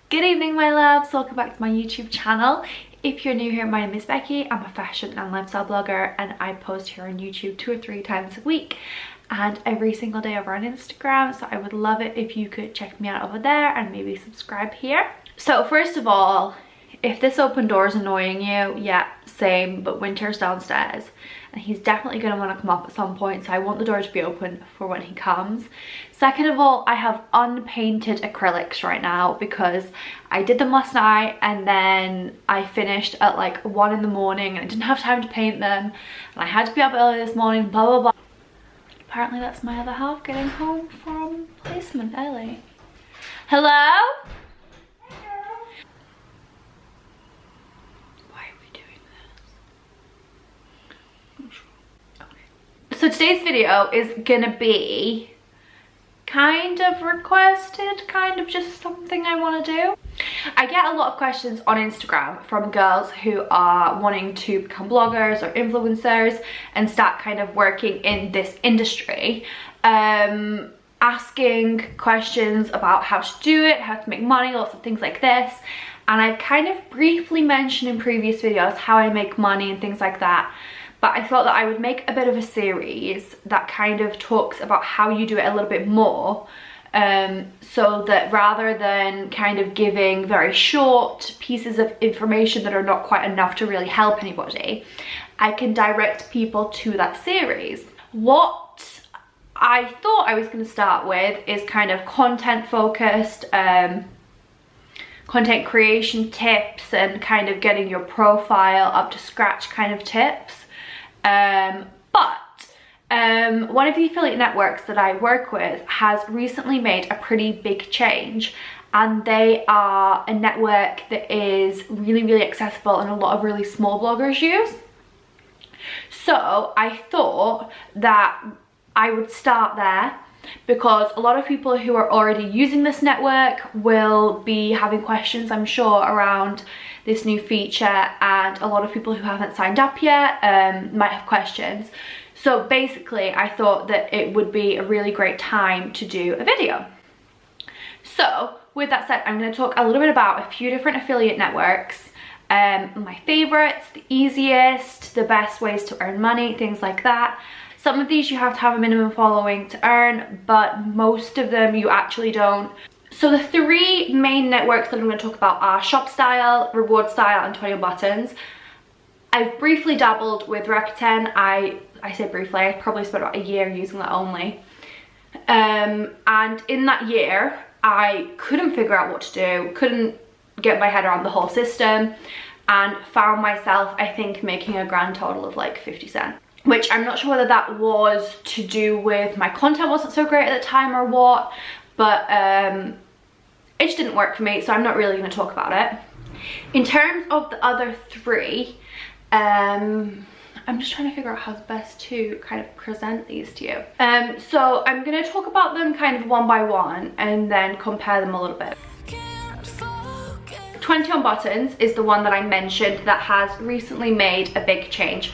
Good evening my loves, welcome back to my YouTube channel. If you're new here, my name is Becky. I'm a fashion and lifestyle blogger and I post here on YouTube 2 or 3 times a week and every single day over on Instagram, so I would love it if you could check me out over there and maybe subscribe here. So first of all, if this open door is annoying you, yeah, same, but Winter's downstairs and he's definitely going to want to come up at some point, so I want the door to be open for when he comes. Second of all, I have unpainted acrylics right now because I did them last night and then I finished at like 1 in the morning and I didn't have time to paint them and I had to be up early this morning, blah blah blah. Apparently that's my other half getting home from placement early. Hello? So today's video is gonna be kind of requested, kind of just something I want to do. I get a lot of questions on Instagram from girls who are wanting to become bloggers or influencers and start kind of working in this industry, asking questions about how to do it, how to make money, lots of things like this. And I've kind of briefly mentioned in previous videos how I make money and things like that. But I thought that I would make a bit of a series that kind of talks about how you do it a little bit more, so that rather than kind of giving very short pieces of information that are not quite enough to really help anybody, I can direct people to that series. What I thought I was going to start with is kind of content focused, content creation tips and kind of getting your profile up to scratch kind of tips. One of the affiliate networks that I work with has recently made a pretty big change, and they are a network that is really accessible and a lot of really small bloggers use. So I thought that I would start there because a lot of people who are already using this network will be having questions, I'm sure, around this new feature, and a lot of people who haven't signed up yet might have questions. So basically I thought that it would be a really great time to do a video. So with that said, I'm going to talk a little bit about a few different affiliate networks, my favorites, the easiest, the best ways to earn money, things like that. Some of these you have to have a minimum following to earn, but most of them you actually don't. So the 3 main networks that I'm going to talk about are ShopStyle, RewardStyle and 21 Buttons. I've briefly dabbled with Rakuten. I say briefly, I probably spent about a year using that only. And in that year, I couldn't figure out what to do, couldn't get my head around the whole system, and found myself, I think, making a grand total of like 50 cents. Which I'm not sure whether that was to do with my content wasn't so great at the time or what, but it just didn't work for me, so I'm not really going to talk about it. In terms of the other 3, I'm just trying to figure out how best to kind of present these to you. So I'm going to talk about them kind of one by one and then compare them a little bit. 21 Buttons is the one that I mentioned that has recently made a big change.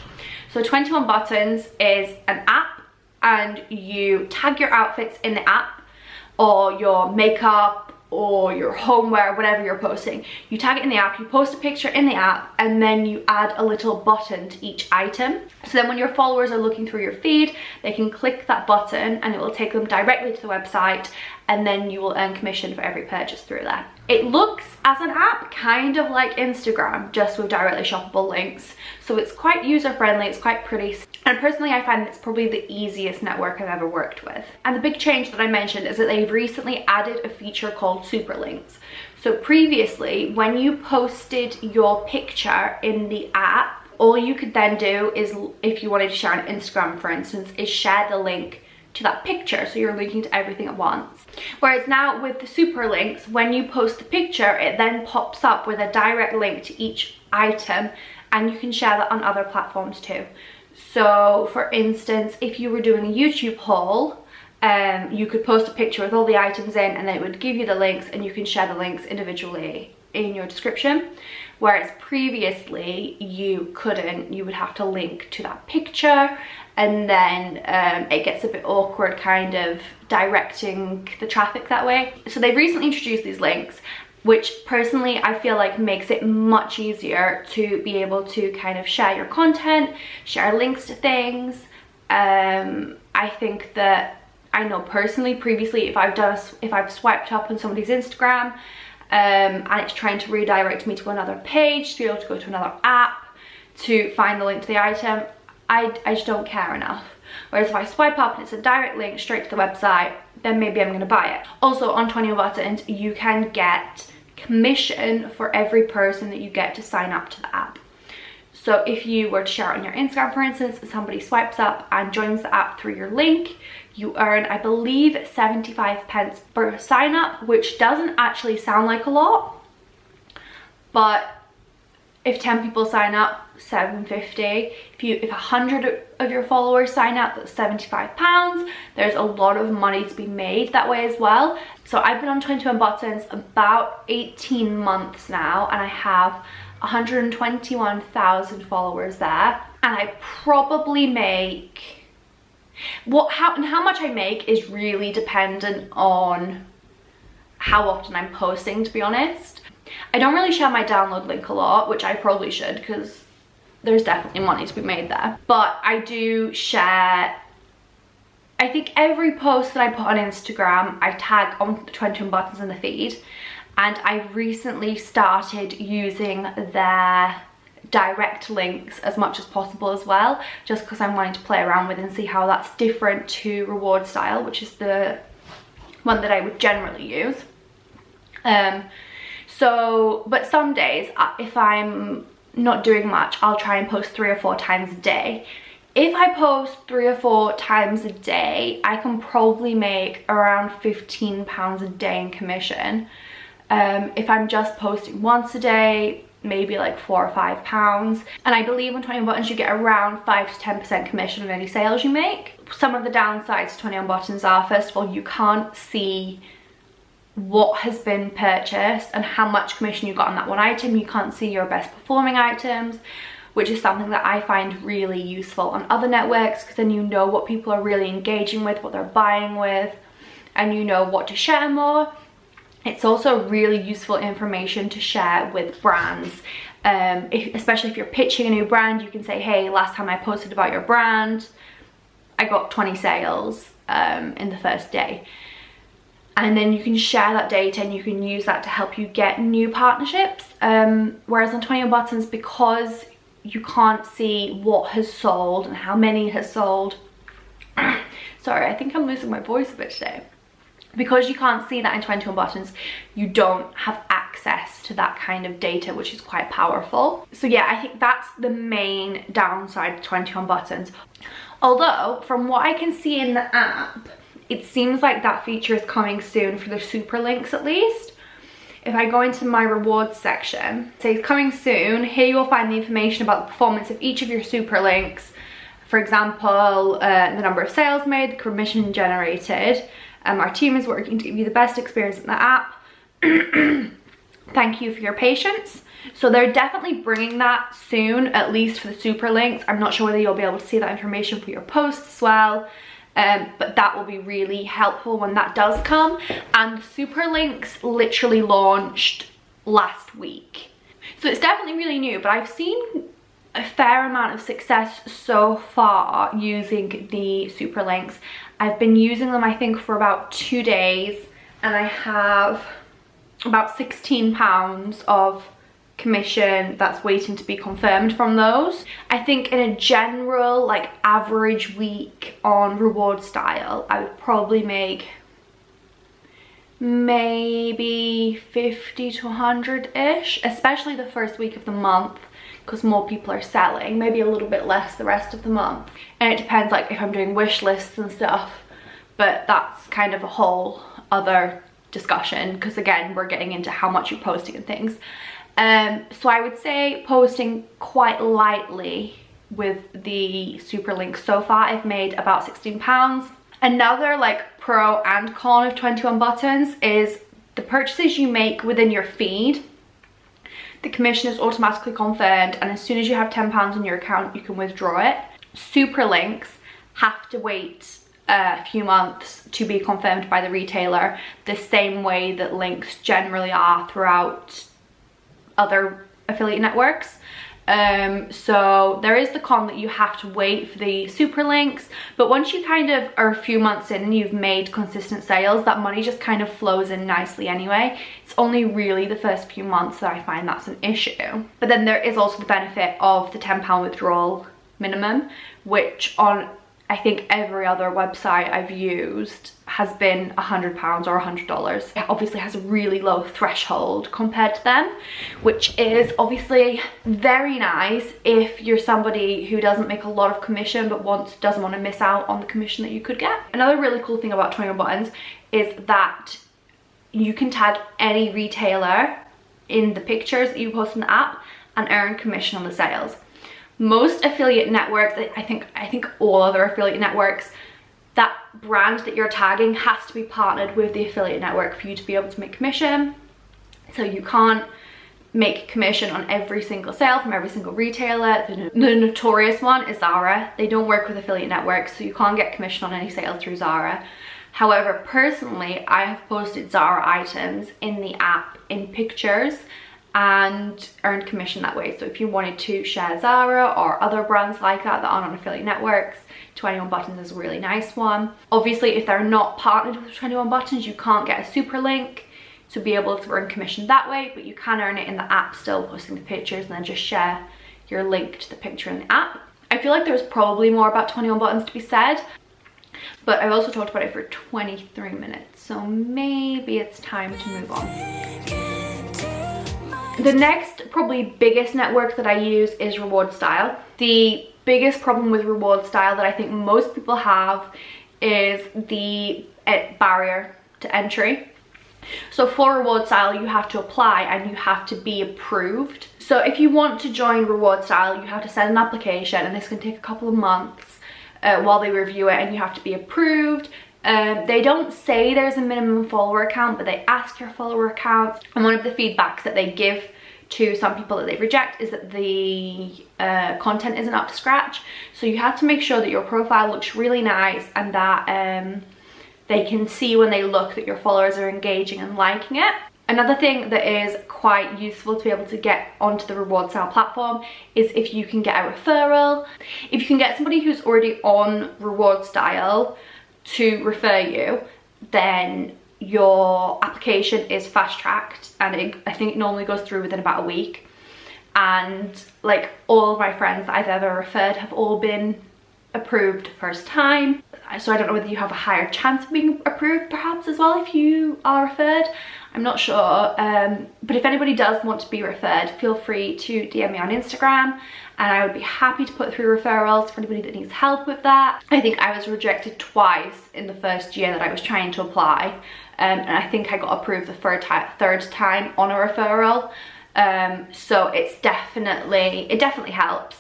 So 21 Buttons is an app, and you tag your outfits in the app, or your makeup or your homeware, whatever you're posting. You tag it in the app, you post a picture in the app, and then you add a little button to each item. So then when your followers are looking through your feed, they can click that button and it will take them directly to the website, and then you will earn commission for every purchase through there. It looks as an app kind of like Instagram, just with directly shoppable links. So it's quite user-friendly, it's quite pretty. And personally, I find it's probably the easiest network I've ever worked with. And the big change that I mentioned is that they've recently added a feature called super links. So previously, when you posted your picture in the app, all you could then do is, if you wanted to share on Instagram, for instance, is share the link to that picture, so you're linking to everything at once. Whereas now with the super links, when you post the picture, it then pops up with a direct link to each item, and you can share that on other platforms too. So for instance, if you were doing a YouTube haul, you could post a picture with all the items in, and then it would give you the links, and you can share the links individually in your description. Whereas previously you couldn't, you would have to link to that picture, and then it gets a bit awkward kind of directing the traffic that way. So they've recently introduced these links, which personally I feel like makes it much easier to be able to kind of share your content, share links to things. I think that, I know personally previously, if I've swiped up on somebody's Instagram and it's trying to redirect me to another page, to be able to go to another app to find the link to the item, I just don't care enough. Whereas if I swipe up and it's a direct link straight to the website, then maybe I'm going to buy it. Also on 21 Buttons, you can get commission for every person that you get to sign up to the app. So if you were to share it on your Instagram, for instance, somebody swipes up and joins the app through your link, you earn, I believe, 75 pence per sign up, which doesn't actually sound like a lot, but if 10 people sign up, 750. If 100 of your followers sign up, that's £75. There's a lot of money to be made that way as well. So I've been on 21 Buttons about 18 months now, and I have 121,000 followers there, and I probably make how much I make is really dependent on how often I'm posting, to be honest. I don't really share my download link a lot, which I probably should, because there's definitely money to be made there. But I do share, I think every post that I put on Instagram, I tag on 21 Buttons in the feed. And I've recently started using their direct links as much as possible as well, just because I'm wanting to play around with and see how that's different to RewardStyle, which is the one that I would generally use. But some days, if I'm not doing much, I'll try and post 3 or 4 times a day. If I post 3 or 4 times a day, I can probably make around £15 a day in commission. If I'm just posting once a day, maybe like £4 or £5. And I believe on 21 Buttons you get around 5 to 10% commission on any sales you make. Some of the downsides to 21 Buttons are, first of all, you can't see what has been purchased and how much commission you got on that one item. You can't see your best performing items, which is something that I find really useful on other networks, because then you know what people are really engaging with, what they're buying with, and you know what to share more. It's also really useful information to share with brands, especially if you're pitching a new brand. You can say, hey, last time I posted about your brand, I got 20 sales in the first day. And then you can share that data and you can use that to help you get new partnerships. Whereas on 21 Buttons, because you can't see what has sold and how many has sold, sorry, I think I'm losing my voice a bit today. Because you can't see that in 21 Buttons, you don't have access to that kind of data, which is quite powerful. So yeah, I think that's the main downside of 21 Buttons. Although, from what I can see in the app, it seems like that feature is coming soon for the super links at least. If I go into my rewards section, it says coming soon. Here you will find the information about the performance of each of your super links. For example, the number of sales made, the commission generated. Our team is working to give you the best experience in the app. Thank you for your patience. So they're definitely bringing that soon, at least for the super links. I'm not sure whether you'll be able to see that information for your posts as well. But that will be really helpful when that does come. And super links literally launched last week. So it's definitely really new, but I've seen a fair amount of success so far using the super links. I've been using them, I think, for about 2 days, and I have about £16 of commission that's waiting to be confirmed from those. I think in a general, like, average week on RewardStyle, I would probably make maybe 50 to 100-ish, especially the first week of the month, because more people are selling. Maybe a little bit less the rest of the month. And it depends, like, if I'm doing wish lists and stuff, but that's kind of a whole other discussion, because again, we're getting into how much you're posting and things. So I would say posting quite lightly with the super links so far. I've made about £16. Another like pro and con of 21 Buttons is the purchases you make within your feed. The commission is automatically confirmed, and as soon as you have £10 in your account, you can withdraw it. Super links have to wait a few months to be confirmed by the retailer, the same way that links generally are throughout other affiliate networks. So there is the con that you have to wait for the super links, but once you kind of are a few months in and you've made consistent sales, that money just kind of flows in nicely anyway. It's only really the first few months that I find that's an issue. But then there is also the benefit of the £10 withdrawal minimum, which on I think every other website I've used has been £100 or $100. It obviously has a really low threshold compared to them, which is obviously very nice if you're somebody who doesn't make a lot of commission but doesn't want to miss out on the commission that you could get. Another really cool thing about 21 Buttons is that you can tag any retailer in the pictures that you post in the app and earn commission on the sales. Most affiliate networks, I think all other affiliate networks, that brand that you're tagging has to be partnered with the affiliate network for you to be able to make commission. So you can't make commission on every single sale from every single retailer. The notorious one is Zara. They don't work with affiliate networks, so you can't get commission on any sales through Zara. However, personally, I have posted Zara items in the app in pictures and earned commission that way. So if you wanted to share Zara or other brands like that aren't on affiliate networks, 21 Buttons is a really nice one. Obviously, if they're not partnered with 21 Buttons, you can't get a super link to be able to earn commission that way, but you can earn it in the app still, posting the pictures and then just share your link to the picture in the app. I feel like there's probably more about 21 Buttons to be said, but I've also talked about it for 23 minutes, so maybe it's time to move on. The next, probably biggest network that I use is RewardStyle. The biggest problem with RewardStyle that I think most people have is the barrier to entry. So for RewardStyle, you have to apply and you have to be approved. So if you want to join RewardStyle, you have to send an application, and this can take a couple of months while they review it, and you have to be approved. They don't say there's a minimum follower count, but they ask your follower counts. And one of the feedbacks that they give to some people that they reject is that the content isn't up to scratch. So you have to make sure that your profile looks really nice and that they can see when they look that your followers are engaging and liking it. Another thing that is quite useful to be able to get onto the RewardStyle platform is if you can get a referral. If you can get somebody who's already on RewardStyle to refer you, then your application is fast tracked, and I think it normally goes through within about a week. And like all of my friends that I've ever referred have all been approved first time. So I don't know whether you have a higher chance of being approved perhaps as well if you are referred. I'm not sure, but if anybody does want to be referred, feel free to DM me on Instagram, and I would be happy to put through referrals for anybody that needs help with that. I think I was rejected twice in the first year that I was trying to apply, and I think I got approved the third time on a referral. So it definitely helps.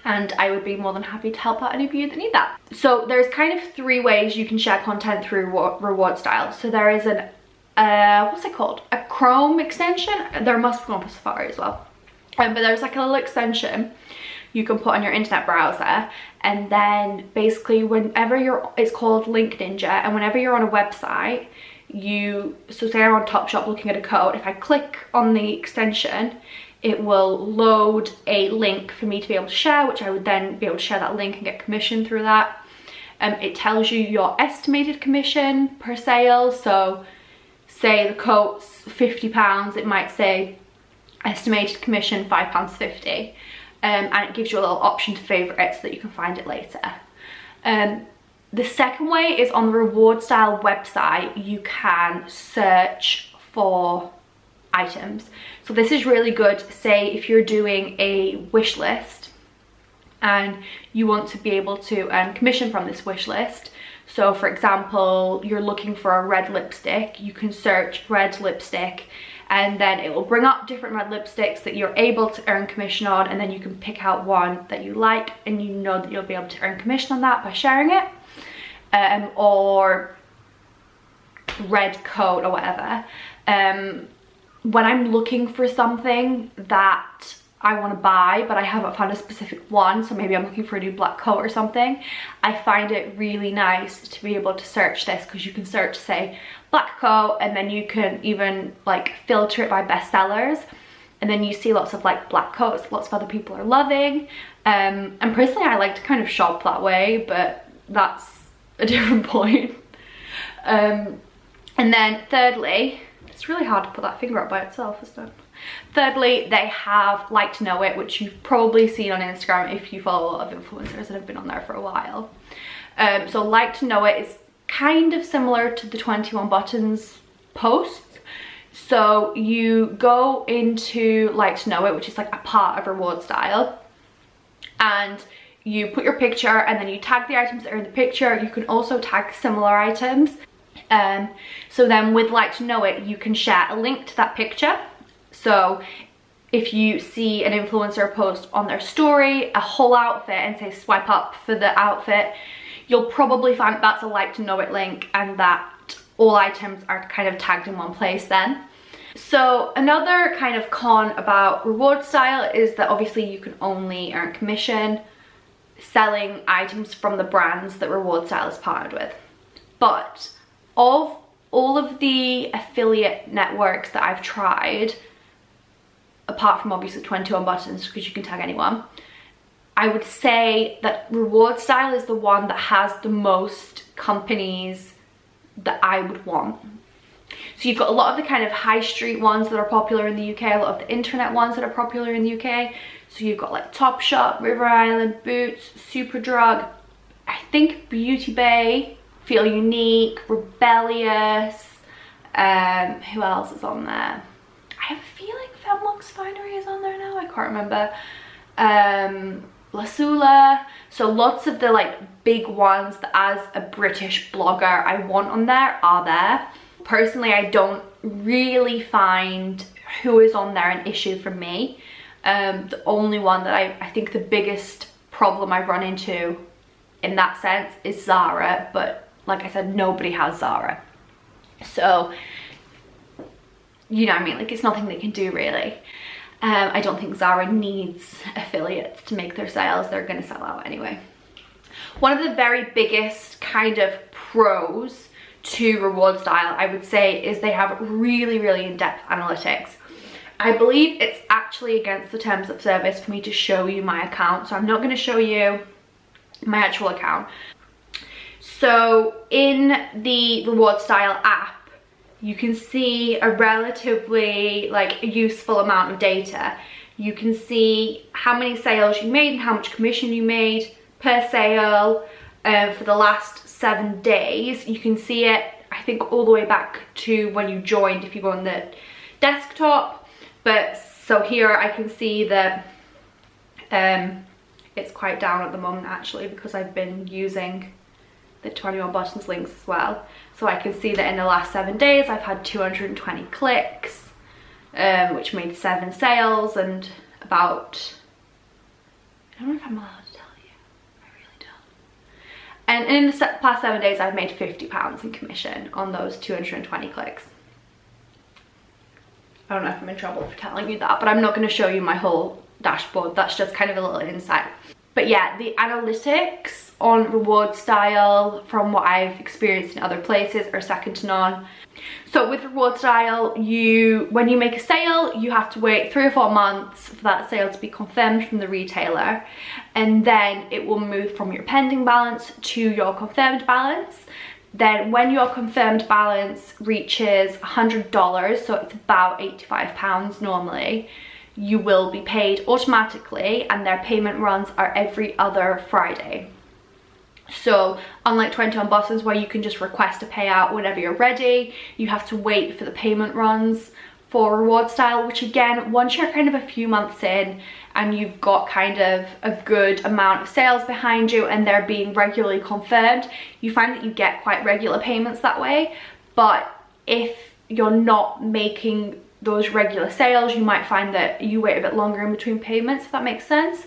And I would be more than happy to help out any of you that need that. So there's kind of 3 ways you can share content through RewardStyle. So there is an what's it called, a Chrome extension. There must be one for Safari as well, but there's like a little extension you can put on your internet browser, and then basically whenever it's called Link Ninja, and whenever you're on a website, so say I'm on Topshop looking at a coat, if I click on the extension, it will load a link for me to be able to share, which I would then be able to share that link and get commission through that. It tells you your estimated commission per sale. So say the coat's £50, it might say estimated commission £5.50, and it gives you a little option to favourite it so that you can find it later. The second way is on the RewardStyle website, you can search for items. So this is really good, say if you're doing a wish list and you want to be able to earn commission from this wish list. So for example, you're looking for a red lipstick, you can search red lipstick, and then it will bring up different red lipsticks that you're able to earn commission on, and then you can pick out one that you like and you know that you'll be able to earn commission on that by sharing it. Or red coat or whatever. When I'm looking for something that I want to buy, but I haven't found a specific one, so maybe I'm looking for a new black coat or something, I find it really nice to be able to search this, because you can search, say, black coat, and then you can even like filter it by bestsellers, and then you see lots of like black coats lots of other people are loving. And personally I like to kind of shop that way, but that's a different point. And then thirdly, it's really hard to put that finger up by itself, isn't it? Thirdly, they have Like to Know It, which you've probably seen on Instagram if you follow a lot of influencers that have been on there for a while. So Like to Know It is kind of similar to the 21 Buttons posts. So you go into Like to Know It, which is like a part of RewardStyle, and you put your picture and then you tag the items that are in the picture. You can also tag similar items. So then with Like to Know It, you can share a link to that picture. So if you see an influencer post on their story a whole outfit and say swipe up for the outfit, you'll probably find that's a Like to Know It link, and that all items are kind of tagged in one place then. So another kind of con about RewardStyle is that obviously you can only earn commission selling items from the brands that RewardStyle is partnered with. But of all of the affiliate networks that I've tried, apart from obviously 21 Buttons, because you can tag anyone, I would say that RewardStyle is the one that has the most companies that I would want. So you've got a lot of the kind of high street ones that are popular in the UK, a lot of the internet ones that are popular in the UK. So you've got like Topshop, River Island, Boots, Superdrug, I think Beauty Bay, Feel Unique, Rebellious, who else is on there? I have a feeling Femlux Finery is on there now, I can't remember. Lasula. So lots of the like big ones that as a British blogger I want on there are there. Personally, I don't really find who is on there an issue for me. The only one that I think the biggest problem I've run into in that sense is Zara, but like I said, nobody has Zara. So, you know what I mean, like it's nothing they can do really. I don't think Zara needs affiliates to make their sales. They're going to sell out anyway. One of the very biggest kind of pros to RewardStyle, I would say, is they have really, really in-depth analytics. I believe it's actually against the terms of service for me to show you my account, so I'm not going to show you my actual account. So in the RewardStyle app, you can see a relatively like useful amount of data. You can see how many sales you made and how much commission you made per sale for the last 7 days. You can see it, I think, all the way back to when you joined if you go on the desktop. But so here I can see that it's quite down at the moment actually, because I've been using the 21 Buttons links as well. So I can see that in the last 7 days I've had 220 clicks, which made 7 sales and about, I don't know if I'm allowed to tell you, I really don't. And in the past 7 days I've made £50 in commission on those 220 clicks. I don't know if I'm in trouble for telling you that, but I'm not going to show you my whole dashboard. That's just kind of a little insight. But yeah, the analytics on RewardStyle, from what I've experienced in other places, are second to none. So with RewardStyle, when you make a sale, you have to wait 3 or 4 months for that sale to be confirmed from the retailer, and then it will move from your pending balance to your confirmed balance. Then when your confirmed balance reaches $100, so it's about £85 normally, you will be paid automatically, and their payment runs are every other Friday. So unlike 21 Buttons where you can just request a payout whenever you're ready, you have to wait for the payment runs for RewardStyle, which again, once you're kind of a few months in and you've got kind of a good amount of sales behind you and they're being regularly confirmed, you find that you get quite regular payments that way. But if you're not making those regular sales, you might find that you wait a bit longer in between payments, if that makes sense.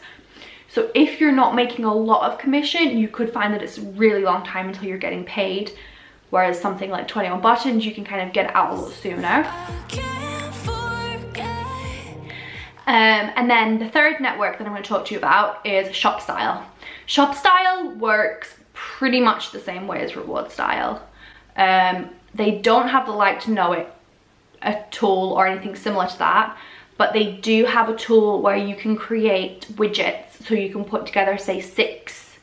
So if you're not making a lot of commission, you could find that it's a really long time until you're getting paid, whereas something like 21 Buttons, you can kind of get it out a little sooner. And then the third network that I'm going to talk to you about is ShopStyle. ShopStyle works pretty much the same way as RewardStyle. They don't have the like to know it a tool or anything similar to that, but they do have a tool where you can create widgets, so you can put together say 6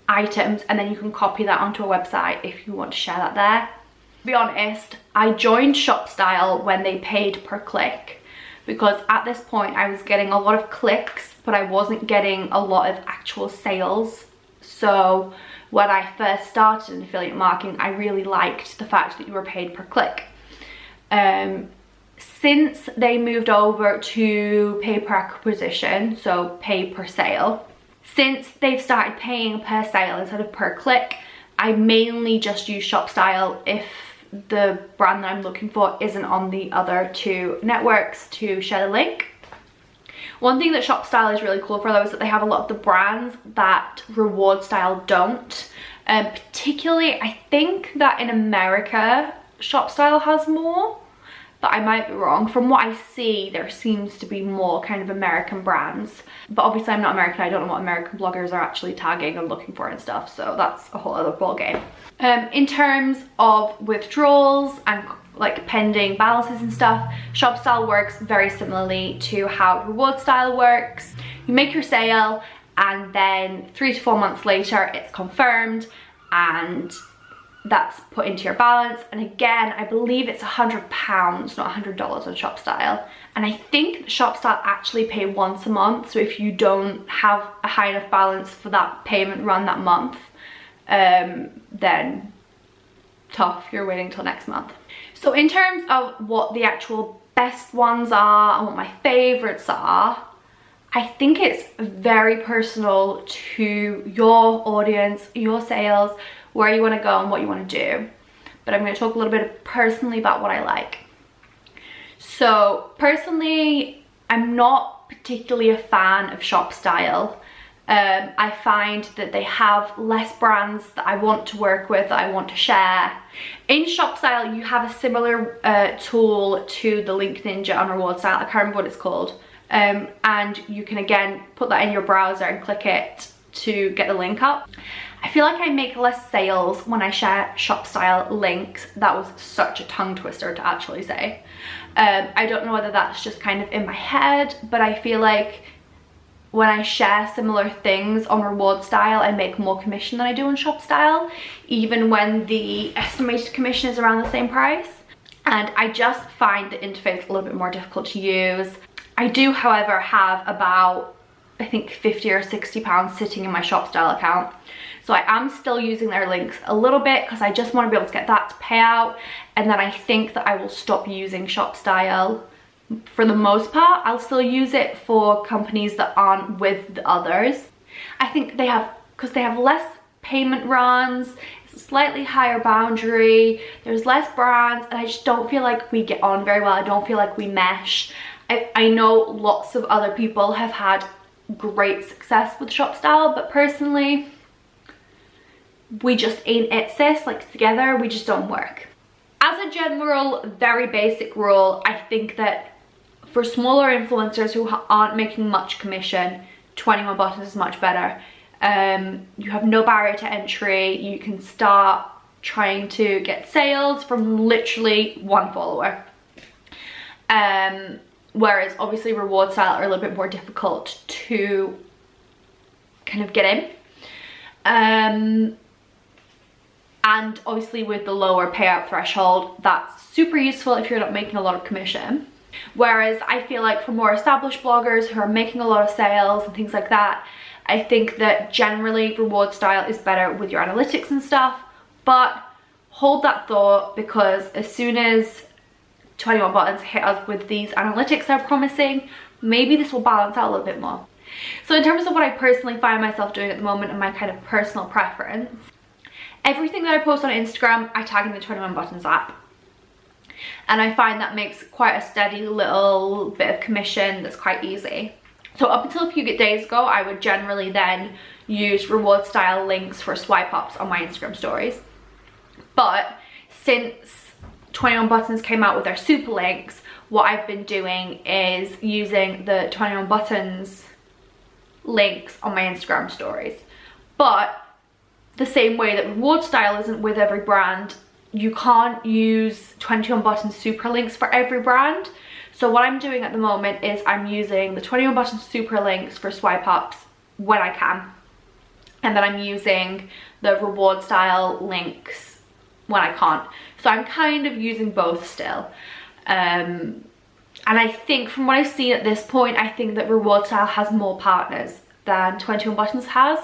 items and then you can copy that onto a website if you want to share that there. To be honest, I joined ShopStyle when they paid per click, because at this point I was getting a lot of clicks but I wasn't getting a lot of actual sales. So when I first started in affiliate marketing, I really liked the fact that you were paid per click. Since they moved over to pay per acquisition, so pay per sale, since they've started paying per sale instead of per click, I mainly just use ShopStyle if the brand that I'm looking for isn't on the other 2 networks to share the link. One thing that ShopStyle is really cool for though is that they have a lot of the brands that RewardStyle don't. Particularly, I think that in America, ShopStyle has more, but I might be wrong. From what I see, there seems to be more kind of American brands. But obviously I'm not American, I don't know what American bloggers are actually tagging and looking for and stuff, so that's a whole other ballgame. In terms of withdrawals and like pending balances and stuff, ShopStyle works very similarly to how RewardStyle works. You make your sale and then 3 to 4 months later it's confirmed and that's put into your balance. And again, I believe it's £100, not $100 on ShopStyle. And I think ShopStyle actually pay once a month, so if you don't have a high enough balance for that payment run that month, then tough, you're waiting till next month. So in terms of what the actual best ones are and what my favorites are, I think it's very personal to your audience, your sales, where you want to go and what you want to do. But I'm going to talk a little bit personally about what I like. So personally, I'm not particularly a fan of ShopStyle. I find that they have less brands that I want to work with, that I want to share. In ShopStyle, you have a similar tool to the Link Ninja on RewardStyle. I can't remember what it's called. And you can again put that in your browser and click it to get the link up. I feel like I make less sales when I share ShopStyle links. That was such a tongue twister to actually say. I don't know whether that's just kind of in my head, but I feel like when I share similar things on RewardStyle, I make more commission than I do on ShopStyle, even when the estimated commission is around the same price. And I just find the interface a little bit more difficult to use. I do, however, have about, I think, 50 or 60 pounds sitting in my ShopStyle account. So I am still using their links a little bit because I just want to be able to get that to pay out. And then I think that I will stop using ShopStyle for the most part. I'll still use it for companies that aren't with the others. I think they have, because they have less payment runs, it's a slightly higher boundary, there's less brands, and I just don't feel like we get on very well. I don't feel like we mesh. I know lots of other people have had great success with ShopStyle, but personally, we just ain't it, sis. Like, together, we just don't work. As a general, very basic rule, I think that for smaller influencers who aren't making much commission, 21 buttons is much better. You have no barrier to entry. You can start trying to get sales from literally 1 follower. Whereas obviously RewardStyle are a little bit more difficult to kind of get in. And obviously with the lower payout threshold, that's super useful if you're not making a lot of commission. Whereas I feel like for more established bloggers who are making a lot of sales and things like that, I think that generally RewardStyle is better with your analytics and stuff. But hold that thought, because as soon as 21 buttons hit us with these analytics they're promising, maybe this will balance out a little bit more. So in terms of what I personally find myself doing at the moment and my kind of personal preference, everything that I post on Instagram, I tag in the 21 buttons app. And I find that makes quite a steady little bit of commission that's quite easy. So up until a few days ago, I would generally then use RewardStyle links for swipe ups on my Instagram stories. But since 21 buttons came out with their super links, what I've been doing is using the 21 Buttons links on my Instagram stories. But the same way that RewardStyle isn't with every brand, you can't use 21 Buttons super links for every brand. So what I'm doing at the moment is I'm using the 21 Buttons super links for swipe ups when I can. And then I'm using the RewardStyle links when I can't. So I'm kind of using both still. And I think from what I've seen at this point, I think that RewardStyle has more partners than 21 Buttons has.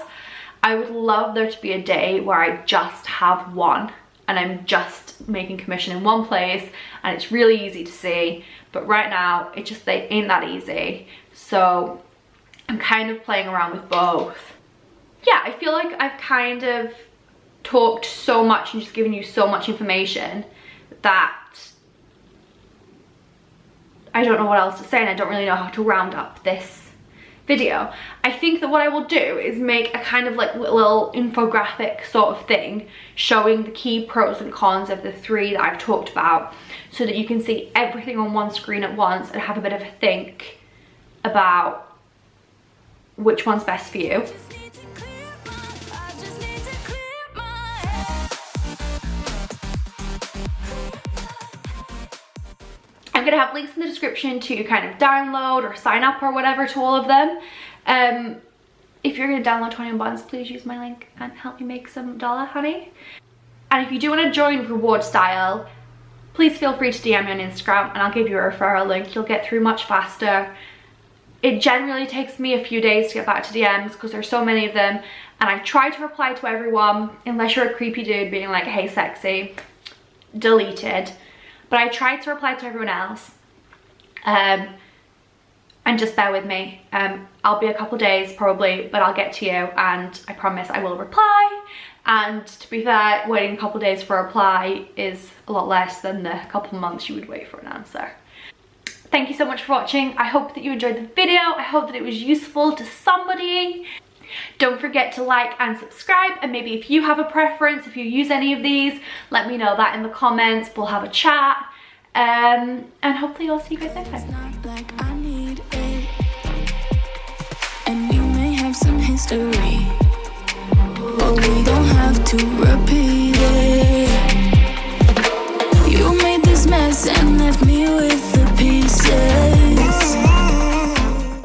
I would love there to be a day where I just have one and I'm just making commission in one place and it's really easy to see. But right now, they ain't that easy. So I'm kind of playing around with both. Yeah, I feel like I've kind of talked so much and just given you so much information that I don't know what else to say, and I don't really know how to round up this video. I think that what I will do is make a kind of like little infographic sort of thing showing the key pros and cons of the three that I've talked about, so that you can see everything on one screen at once and have a bit of a think about which one's best for you. I'm gonna have links in the description to kind of download or sign up or whatever to all of them. If you're gonna download 21 Buttons, please use my link and help me make some dollar, honey. And if you do want to join RewardStyle, please feel free to DM me on Instagram and I'll give you a referral link. You'll get through much faster. It generally takes me a few days to get back to DMs because there's so many of them, and I try to reply to everyone unless you're a creepy dude being like, hey sexy, deleted. But I tried to reply to everyone else, and just bear with me. I'll be a couple days probably, but I'll get to you and I promise I will reply. And to be fair, waiting a couple days for a reply is a lot less than the couple months you would wait for an answer. Thank you so much for watching. I hope that you enjoyed the video. I hope that it was useful to somebody. Don't forget to like and subscribe, and maybe if you have a preference, if you use any of these, let me know that in the comments. We'll have a chat, and hopefully I'll see you guys next time. Like I need it, and we may have some history, but we don't have to repeat it.